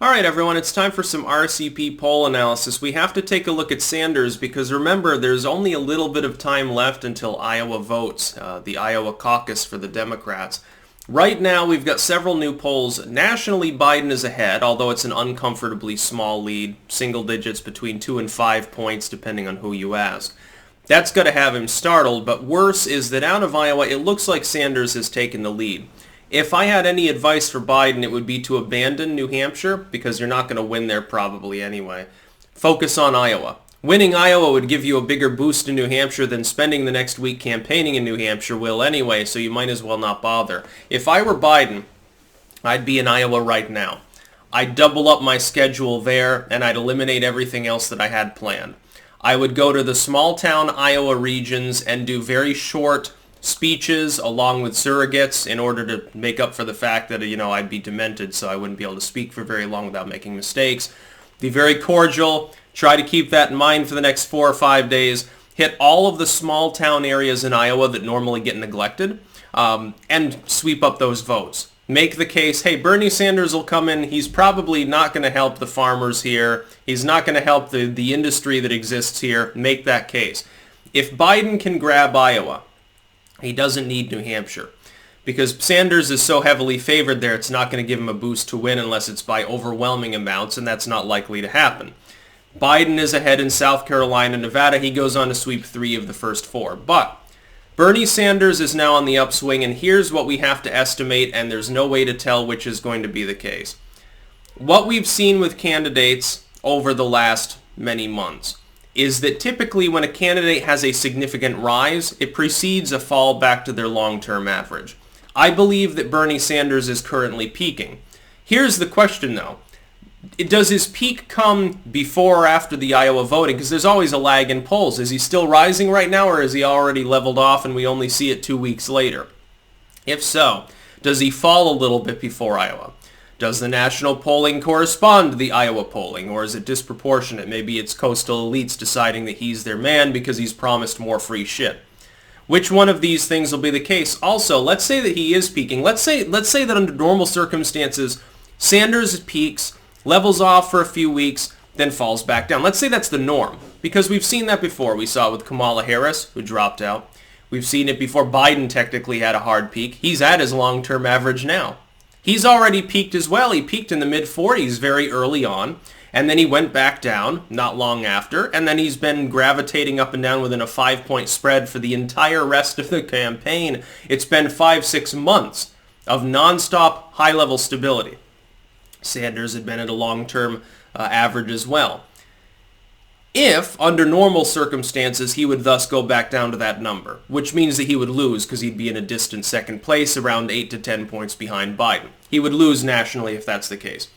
All right, everyone, it's time for some RCP poll analysis. We have to take a look at Sanders because remember, there's only a little bit of time left until Iowa votes, the Iowa caucus for the Democrats. Right now, we've got several new polls. Nationally, Biden is ahead, although it's an uncomfortably small lead, single digits between 2 and 5 points, depending on who you ask. That's going to have him startled, but worse is that out of Iowa, it looks like Sanders has taken the lead. If I had any advice for Biden, it would be to abandon New Hampshire, because you're not going to win there probably anyway. Focus on Iowa. Winning Iowa would give you a bigger boost in New Hampshire than spending the next week campaigning in New Hampshire will anyway, so you might as well not bother. If I were Biden, I'd be in Iowa right now. I'd double up my schedule there, and I'd eliminate everything else that I had planned. I would go to the small-town Iowa regions and do very short speeches along with surrogates in order to make up for the fact that, I'd be demented, so I wouldn't be able to speak for very long without making mistakes. Be very cordial. Try to keep that in mind for the next 4 or 5 days. Hit all of the small-town areas in Iowa that normally get neglected, and sweep up those votes. Make the case, hey, Bernie Sanders will come in. He's probably not going to help the farmers here. He's not going to help the industry that exists here. Make that case. If Biden can grab Iowa, he doesn't need New Hampshire. Because Sanders is so heavily favored there, it's not going to give him a boost to win unless it's by overwhelming amounts, and that's not likely to happen. Biden is ahead in South Carolina and Nevada. He goes on to sweep 3 of the first 4. But Bernie Sanders is now on the upswing, and here's what we have to estimate, and there's no way to tell which is going to be the case. What we've seen with candidates over the last many months is that typically when a candidate has a significant rise, it precedes a fall back to their long-term average. I believe that Bernie Sanders is currently peaking. Here's the question, though. Does his peak come before or after the Iowa voting? Because there's always a lag in polls. Is he still rising right now, or is he already leveled off and we only see it 2 weeks later? If so, does he fall a little bit before Iowa? Does the national polling correspond to the Iowa polling, or is it disproportionate? Maybe it's coastal elites deciding that he's their man because he's promised more free shit. Which one of these things will be the case? Also, let's say that he is peaking. Let's say that under normal circumstances, Sanders peaks, levels off for a few weeks, then falls back down. Let's say that's the norm, because we've seen that before. We saw it with Kamala Harris, who dropped out. We've seen it before. Biden technically had a hard peak. He's at his long-term average now. He's already peaked as well. He peaked in the mid-40s very early on, and then he went back down not long after, and then he's been gravitating up and down within a 5-point spread for the entire rest of the campaign. It's been 5-6 months of nonstop high-level stability. Sanders had been at a long-term average as well. If, under normal circumstances, he would thus go back down to that number, which means that he would lose because he'd be in a distant second place, around 8 to 10 points behind Biden. He would lose nationally if that's the case.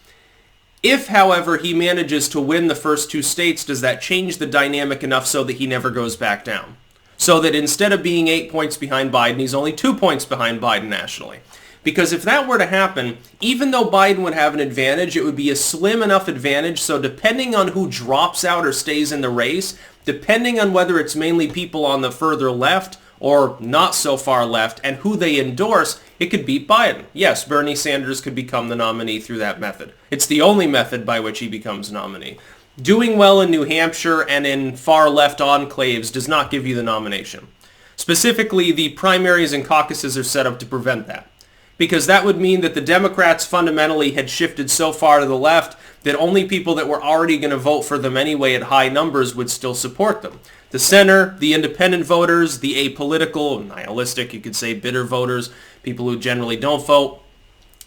If, however, he manages to win the first 2 states, does that change the dynamic enough so that he never goes back down? So that instead of being 8 points behind Biden, he's only 2 points behind Biden nationally. Because if that were to happen, even though Biden would have an advantage, it would be a slim enough advantage, so depending on who drops out or stays in the race, depending on whether it's mainly people on the further left or not so far left, and who they endorse, it could beat Biden. Yes, Bernie Sanders could become the nominee through that method. It's the only method by which he becomes nominee. Doing well in New Hampshire and in far left enclaves does not give you the nomination. Specifically, the primaries and caucuses are set up to prevent that, because that would mean that the Democrats fundamentally had shifted so far to the left that only people that were already going to vote for them anyway at high numbers would still support them. The center, the independent voters, the apolitical, nihilistic, you could say bitter voters, people who generally don't vote,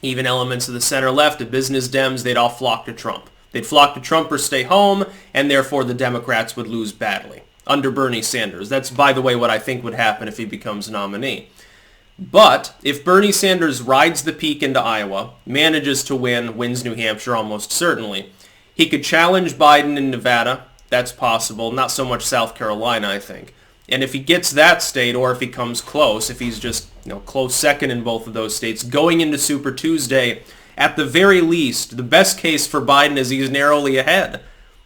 even elements of the center left, the business Dems, they'd all flock to Trump. They'd flock to Trump or stay home, and therefore the Democrats would lose badly under Bernie Sanders. That's, by the way, what I think would happen if he becomes nominee. But if Bernie Sanders rides the peak into Iowa, manages to win, wins New Hampshire almost certainly, he could challenge Biden in Nevada. That's possible. Not so much South Carolina, I think. And if he gets that state, or if he comes close, if he's just close second in both of those states, going into Super Tuesday, at the very least, the best case for Biden is he's narrowly ahead.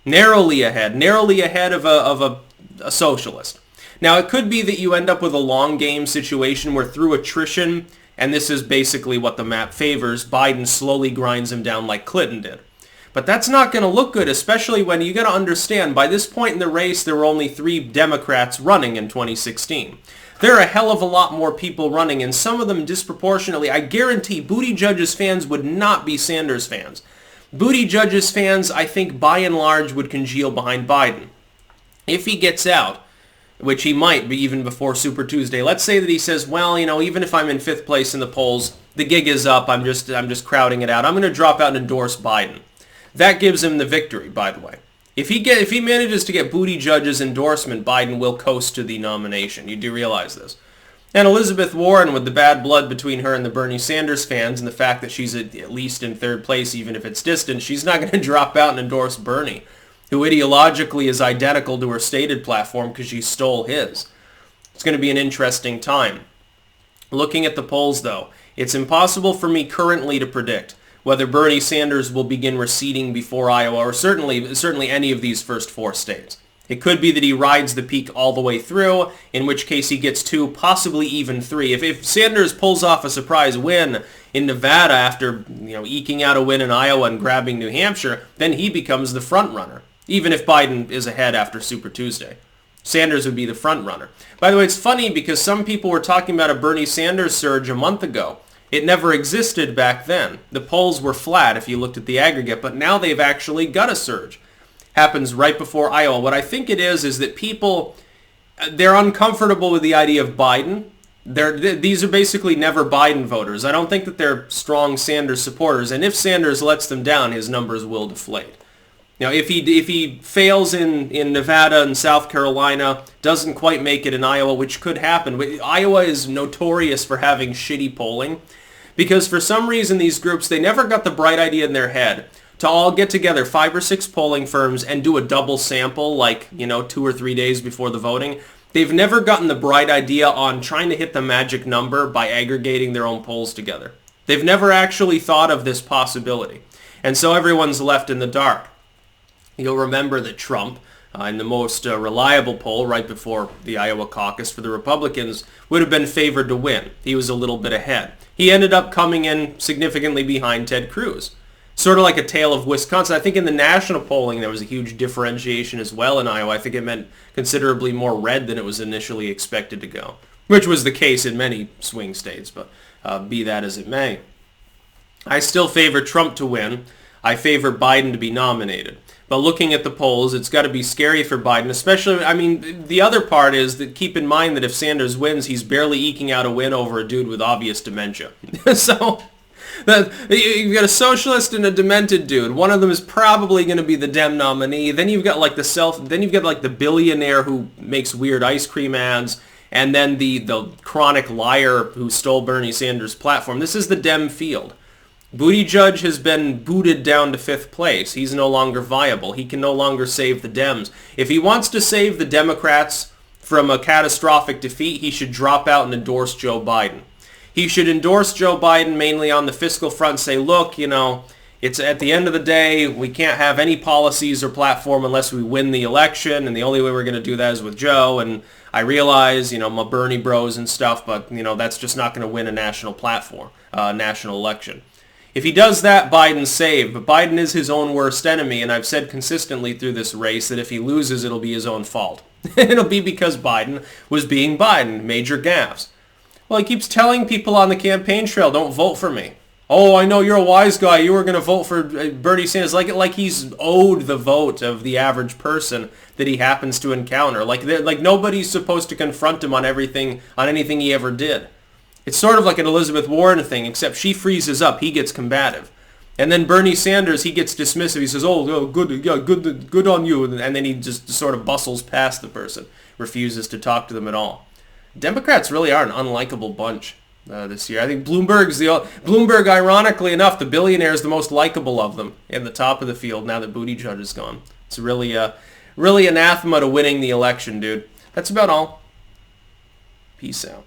Narrowly ahead of a socialist. Now, it could be that you end up with a long game situation where through attrition, and this is basically what the map favors, Biden slowly grinds him down like Clinton did. But that's not going to look good, especially when you got to understand, by this point in the race, there were only 3 Democrats running in 2016. There are a hell of a lot more people running, and some of them disproportionately. I guarantee Buttigieg's fans would not be Sanders fans. Buttigieg's fans, I think, by and large, would congeal behind Biden. If he gets out, which he might be even before Super Tuesday, let's say that he says, well, even if I'm in 5th place in the polls, the gig is up, I'm just crowding it out. I'm going to drop out and endorse Biden. That gives him the victory, by the way. If he manages to get Buttigieg's endorsement, Biden will coast to the nomination. You do realize this. And Elizabeth Warren, with the bad blood between her and the Bernie Sanders fans and the fact that she's at least in 3rd place, even if it's distant, she's not going to drop out and endorse Bernie, who ideologically is identical to her stated platform because she stole his. It's going to be an interesting time. Looking at the polls, though, it's impossible for me currently to predict whether Bernie Sanders will begin receding before Iowa, or certainly any of these first 4 states. It could be that he rides the peak all the way through, in which case he gets 2, possibly even 3. If Sanders pulls off a surprise win in Nevada after eking out a win in Iowa and grabbing New Hampshire, then he becomes the front runner, even if Biden is ahead after Super Tuesday. Sanders would be the front runner. By the way, it's funny because some people were talking about a Bernie Sanders surge a month ago. It never existed back then. The polls were flat if you looked at the aggregate, but now they've actually got a surge. Happens right before Iowa. What I think it is that people, they're uncomfortable with the idea of Biden. These are basically never Biden voters. I don't think that they're strong Sanders supporters, and if Sanders lets them down, his numbers will deflate. If he fails in Nevada and South Carolina, doesn't quite make it in Iowa, which could happen. Iowa is notorious for having shitty polling because for some reason these groups, they never got the bright idea in their head to all get together, 5 or 6 polling firms, and do a double sample 2 or 3 days before the voting. They've never gotten the bright idea on trying to hit the magic number by aggregating their own polls together. They've never actually thought of this possibility. And so everyone's left in the dark. You'll remember that Trump, in the most reliable poll right before the Iowa caucus for the Republicans, would have been favored to win. He was a little bit ahead. He ended up coming in significantly behind Ted Cruz. Sort of like a tale of Wisconsin. I think in the national polling there was a huge differentiation as well in Iowa. I think it meant considerably more red than it was initially expected to go, which was the case in many swing states, but be that as it may. I still favor Trump to win. I favor Biden to be nominated. But looking at the polls, it's got to be scary for Biden, especially, the other part is that keep in mind that if Sanders wins, he's barely eking out a win over a dude with obvious dementia. So you've got a socialist and a demented dude. One of them is probably going to be the Dem nominee. Then you've got the billionaire who makes weird ice cream ads, and then the chronic liar who stole Bernie Sanders' platform. This is the Dem field. Buttigieg has been booted down to 5th place. He's no longer viable. He can no longer save the Dems. If he wants to save the Democrats from a catastrophic defeat, he should drop out and endorse Joe Biden. He should endorse Joe Biden mainly on the fiscal front and say, look, it's at the end of the day, we can't have any policies or platform unless we win the election, and the only way we're going to do that is with Joe, and I realize, my Bernie bros and stuff, but, that's just not going to win a national platform, national election. If he does that, Biden's saved, but Biden is his own worst enemy, and I've said consistently through this race that if he loses, it'll be his own fault. It'll be because Biden was being Biden, major gaffes. Well, he keeps telling people on the campaign trail, don't vote for me. Oh, I know you're a wise guy. You were going to vote for Bernie Sanders. Like he's owed the vote of the average person that he happens to encounter. Like nobody's supposed to confront him on anything he ever did. It's sort of like an Elizabeth Warren thing, except she freezes up. He gets combative. And then Bernie Sanders, he gets dismissive. He says, oh, good on you. And then he just sort of bustles past the person, refuses to talk to them at all. Democrats really are an unlikable bunch this year. I think Bloomberg, ironically enough, the billionaire is the most likable of them in the top of the field now that Buttigieg is gone. It's really anathema to winning the election, dude. That's about all. Peace out.